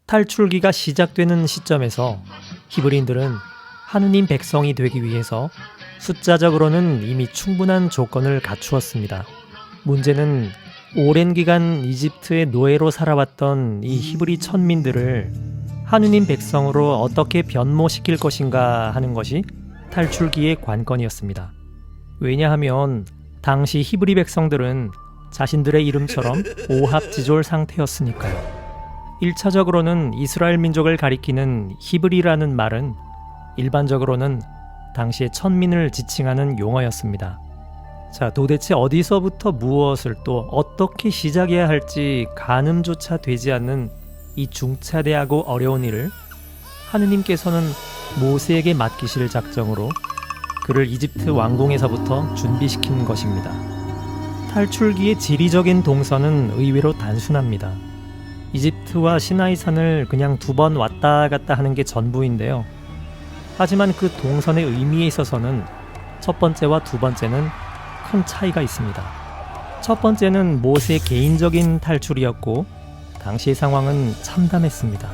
탈출기가 시작되는 시점에서 히브리인들은 하느님 백성이 되기 위해서 숫자적으로는 이미 충분한 조건을 갖추었습니다. 문제는 오랜 기간 이집트의 노예로 살아왔던 이 히브리 천민들을 하느님 백성으로 어떻게 변모시킬 것인가 하는 것이 탈출기의 관건이었습니다. 왜냐하면 당시 히브리 백성들은 자신들의 이름처럼 오합지졸 상태였으니까요. 1차적으로는 이스라엘 민족을 가리키는 히브리라는 말은 일반적으로는 당시의 천민을 지칭하는 용어였습니다. 자, 도대체 어디서부터 무엇을 또 어떻게 시작해야 할지 가늠조차 되지 않는 이 중차대하고 어려운 일을 하느님께서는 모세에게 맡기실 작정으로 그를 이집트 왕궁에서부터 준비시킨 것입니다. 탈출기의 지리적인 동선은 의외로 단순합니다. 이집트와 시나이산을 그냥 2번 왔다 갔다 하는 게 전부인데요. 하지만 그 동선의 의미에 있어서는 첫 번째와 두 번째는 큰 차이가 있습니다. 첫 번째는 모세의 개인적인 탈출이었고 당시의 상황은 참담했습니다.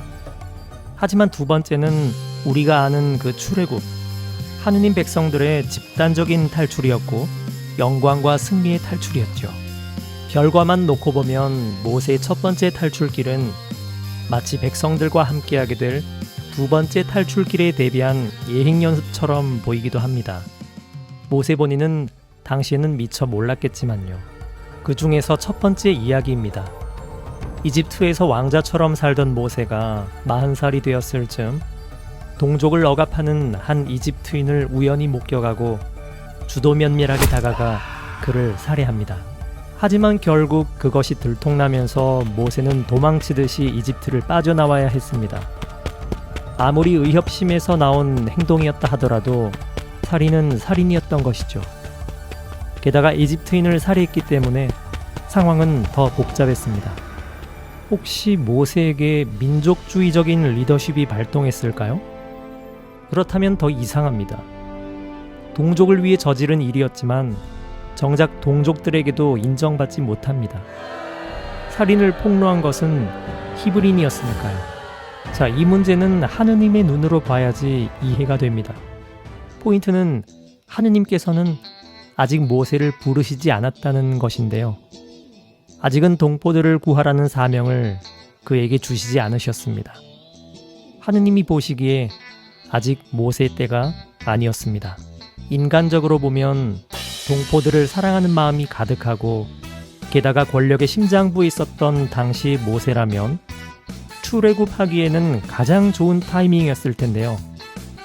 하지만 두 번째는 우리가 아는 그 출애굽, 하느님 백성들의 집단적인 탈출이었고 영광과 승리의 탈출이었죠. 결과만 놓고 보면 모세의 첫 번째 탈출길은 마치 백성들과 함께하게 될 두 번째 탈출길에 대비한 예행 연습처럼 보이기도 합니다. 모세 본인은 당시에는 미처 몰랐겠지만요. 그 중에서 첫 번째 이야기입니다. 이집트에서 왕자처럼 살던 모세가 40살이 되었을 즈음 동족을 억압하는 한 이집트인을 우연히 목격하고 주도 면밀하게 다가가 그를 살해합니다. 하지만 결국 그것이 들통나면서 모세는 도망치듯이 이집트를 빠져나와야 했습니다. 아무리 의협심에서 나온 행동이었다 하더라도 살인은 살인이었던 것이죠. 게다가 이집트인을 살해했기 때문에 상황은 더 복잡했습니다. 혹시 모세에게 민족주의적인 리더십이 발동했을까요? 그렇다면 더 이상합니다. 동족을 위해 저지른 일이었지만 정작 동족들에게도 인정받지 못합니다. 살인을 폭로한 것은 히브리인이었으니까요. 자, 이 문제는 하느님의 눈으로 봐야지 이해가 됩니다. 포인트는 하느님께서는 아직 모세를 부르시지 않았다는 것인데요. 아직은 동포들을 구하라는 사명을 그에게 주시지 않으셨습니다. 하느님이 보시기에 아직 모세 때가 아니었습니다. 인간적으로 보면 동포들을 사랑하는 마음이 가득하고 게다가 권력의 심장부에 있었던 당시 모세라면 출애굽하기에는 가장 좋은 타이밍이었을 텐데요.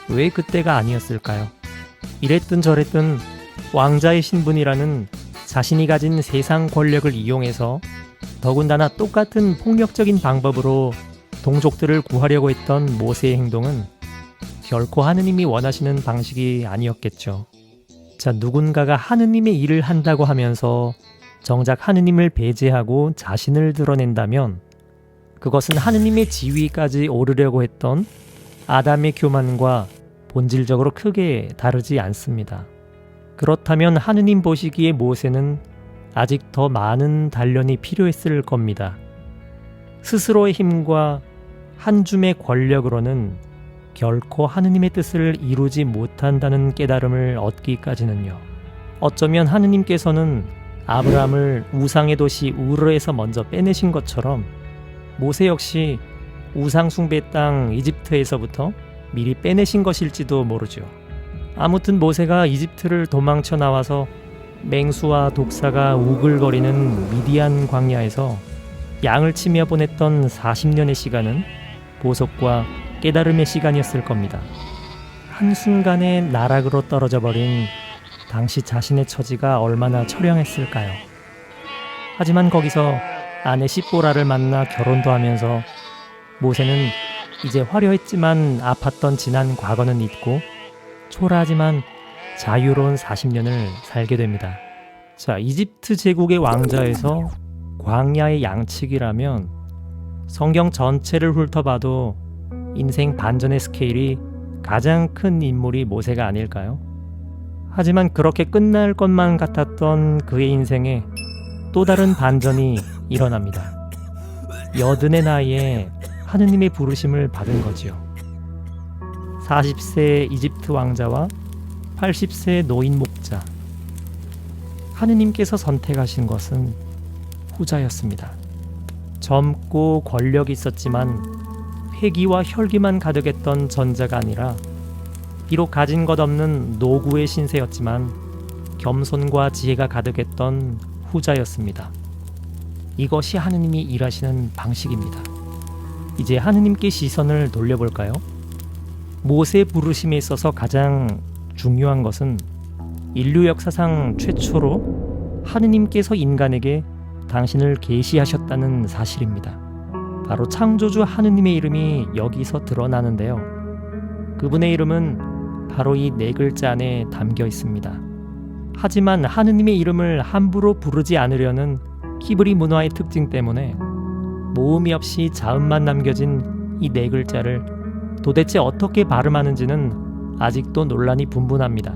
왜 그때가 아니었을까요? 이랬든 저랬든 왕자의 신분이라는 자신이 가진 세상 권력을 이용해서 더군다나 똑같은 폭력적인 방법으로 동족들을 구하려고 했던 모세의 행동은 결코 하느님이 원하시는 방식이 아니었겠죠. 자, 누군가가 하느님의 일을 한다고 하면서 정작 하느님을 배제하고 자신을 드러낸다면 그것은 하느님의 지위까지 오르려고 했던 아담의 교만과 본질적으로 크게 다르지 않습니다. 그렇다면 하느님 보시기에 모세는 아직 더 많은 단련이 필요했을 겁니다. 스스로의 힘과 한 줌의 권력으로는 결코 하느님의 뜻을 이루지 못한다는 깨달음을 얻기까지는요. 어쩌면 하느님께서는 아브라함을 우상의 도시 우르에서 먼저 빼내신 것처럼 모세 역시 우상 숭배 땅 이집트에서부터 미리 빼내신 것일지도 모르죠. 아무튼 모세가 이집트를 도망쳐 나와서 맹수와 독사가 우글거리는 미디안 광야에서 양을 치며 보냈던 40년의 시간은 보석과 깨달음의 시간이었을 겁니다. 한순간에 나락으로 떨어져 버린 당시 자신의 처지가 얼마나 처량했을까요? 하지만 거기서 아내 시보라를 만나 결혼도 하면서 모세는 이제 화려했지만 아팠던 지난 과거는 잊고 초라하지만 자유로운 40년을 살게 됩니다. 자, 이집트 제국의 왕자에서 광야의 양치기라면 성경 전체를 훑어봐도 인생 반전의 스케일이 가장 큰 인물이 모세가 아닐까요? 하지만 그렇게 끝날 것만 같았던 그의 인생에 또 다른 반전이 일어납니다. 80의 나이에 하느님의 부르심을 받은 거지요. 40세 이집트 왕자와 80세 노인 목자. 하느님께서 선택하신 것은 후자였습니다. 젊고 권력이 있었지만 회기와 혈기만 가득했던 전자가 아니라 비록 가진 것 없는 노구의 신세였지만 겸손과 지혜가 가득했던 후자였습니다. 이것이 하느님이 일하시는 방식입니다. 이제 하느님께 시선을 돌려볼까요? 모세 부르심에 있어서 가장 중요한 것은 인류 역사상 최초로 하느님께서 인간에게 당신을 계시하셨다는 사실입니다. 바로 창조주 하느님의 이름이 여기서 드러나는데요. 그분의 이름은 바로 이 네 글자 안에 담겨 있습니다. 하지만 하느님의 이름을 함부로 부르지 않으려는 히브리 문화의 특징 때문에 모음이 없이 자음만 남겨진 이 네 글자를 도대체 어떻게 발음하는지는 아직도 논란이 분분합니다.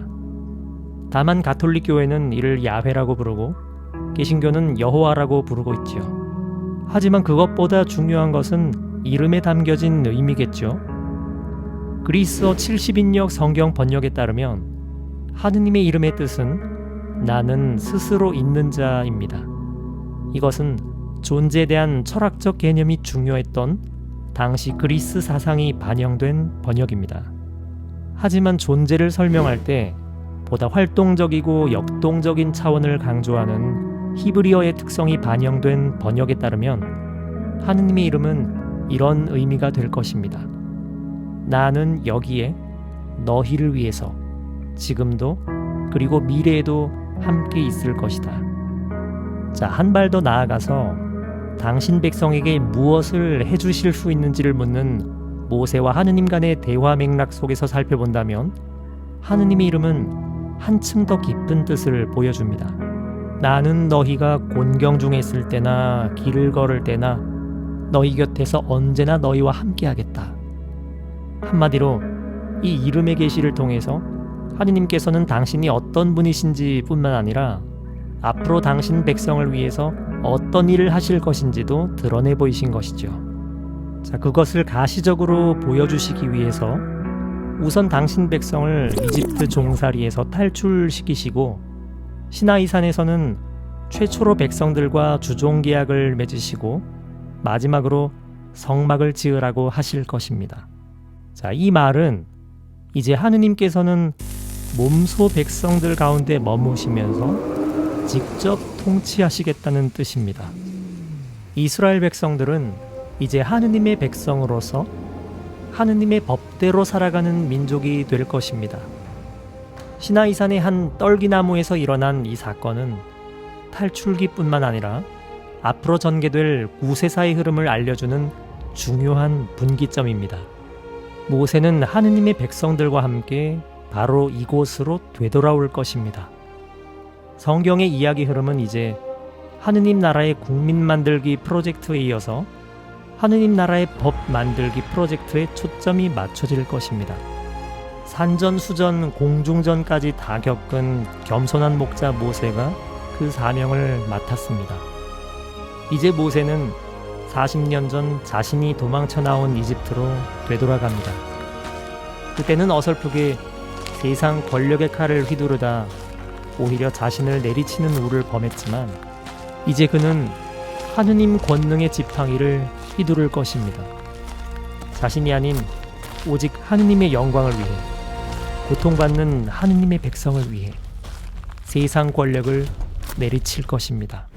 다만 가톨릭 교회는 이를 야훼라고 부르고 개신교는 여호와라고 부르고 있지요. 하지만 그것보다 중요한 것은 이름에 담겨진 의미겠죠. 그리스어 70인역 성경 번역에 따르면 하느님의 이름의 뜻은 나는 스스로 있는 자입니다. 이것은 존재에 대한 철학적 개념이 중요했던 당시 그리스 사상이 반영된 번역입니다. 하지만 존재를 설명할 때 보다 활동적이고 역동적인 차원을 강조하는 히브리어의 특성이 반영된 번역에 따르면 하느님의 이름은 이런 의미가 될 것입니다. 나는 여기에 너희를 위해서 지금도 그리고 미래에도 함께 있을 것이다. 자, 한 발 더 나아가서 당신 백성에게 무엇을 해주실 수 있는지를 묻는 모세와 하느님 간의 대화 맥락 속에서 살펴본다면 하느님의 이름은 한층 더 깊은 뜻을 보여줍니다. 나는 너희가 곤경 중에 있을 때나 길을 걸을 때나 너희 곁에서 언제나 너희와 함께 하겠다. 한마디로 이 이름의 계시를 통해서 하느님께서는 당신이 어떤 분이신지 뿐만 아니라 앞으로 당신 백성을 위해서 어떤 일을 하실 것인지도 드러내 보이신 것이죠. 자, 그것을 가시적으로 보여주시기 위해서 우선 당신 백성을 이집트 종살이에서 탈출시키시고 시나이산에서는 최초로 백성들과 주종계약을 맺으시고 마지막으로 성막을 지으라고 하실 것입니다. 자, 이 말은 이제 하느님께서는 몸소 백성들 가운데 머무시면서 직접 통치하시겠다는 뜻입니다. 이스라엘 백성들은 이제 하느님의 백성으로서 하느님의 법대로 살아가는 민족이 될 것입니다. 시나이산의 한 떨기나무에서 일어난 이 사건은 탈출기뿐만 아니라 앞으로 전개될 구세사의 흐름을 알려주는 중요한 분기점입니다. 모세는 하느님의 백성들과 함께 바로 이곳으로 되돌아올 것입니다. 성경의 이야기 흐름은 이제 하느님 나라의 국민 만들기 프로젝트에 이어서 하느님 나라의 법 만들기 프로젝트에 초점이 맞춰질 것입니다. 산전수전 공중전까지 다 겪은 겸손한 목자 모세가 그 사명을 맡았습니다. 이제 모세는 40년 전 자신이 도망쳐 나온 이집트로 되돌아갑니다. 그때는 어설프게 세상 권력의 칼을 휘두르다 오히려 자신을 내리치는 우를 범했지만 이제 그는 하느님 권능의 지팡이를 휘두를 것입니다. 자신이 아닌 오직 하느님의 영광을 위해, 고통받는 하느님의 백성을 위해 세상 권력을 내리칠 것입니다.